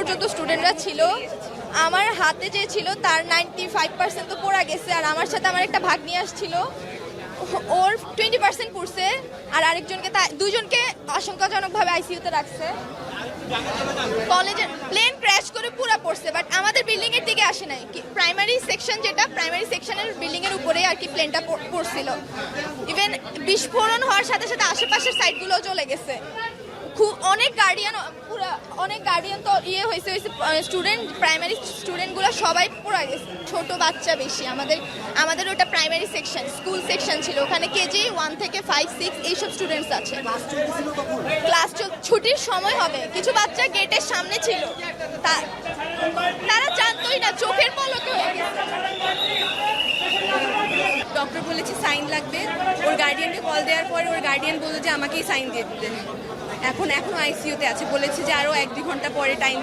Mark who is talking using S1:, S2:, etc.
S1: পর্যন্ত স্টুডেন্টরা ছিল। আমার হাতে যে ছিল তার 95% তো পড়া গেছে, আর আমার সাথে আমার একটা ভাগ্নি আসছিল, ওর 20% পড়ছে, আর আরেকজনকে দুজনকে আশঙ্কাজনকভাবে আইসিইউতে রাখছে। কলেজের প্লেন ক্র্যাশ করে পুরো পড়ছে, বাট আমাদের বিল্ডিং এর দিকে আসে নাই। প্রাইমারি সেকশন, যেটা প্রাইমারি সেকশনের বিল্ডিং এর উপরেই আর কি প্লেনটা পড়ছিল। ইভেন বিস্ফোরণ হওয়ার সাথে সাথে আশেপাশের সাইডগুলোও চলে গেছে। অনেক গার্ডিয়ান তো হয়েছে স্টুডেন্ট, প্রাইমারি স্টুডেন্টগুলো সবাই পড়া গেছে, ছোট বাচ্চা বেশি। আমাদের ওটা প্রাইমারি সেকশন, স্কুল সেকশন ছিল, ওখানে কেজি 1 থেকে 5, 6 এইসব স্টুডেন্টস আছে। ক্লাস ছুটির সময় হবে, কিছু বাচ্চা গেটের সামনে ছিল, তারা জানতোই না, চোখের পলকে হয়ে গেছে।
S2: ডক্টর বলেছে সাইন লাগবে, ওর গার্ডিয়ানকে কল দেওয়ার পরে ওর গার্ডিয়ান বললো যে আমাকেই সাইন দিয়ে দিতে। এখনো আইসিইউতে আছে, বলেছে যে আরও 1-2 ঘন্টা পরে টাইম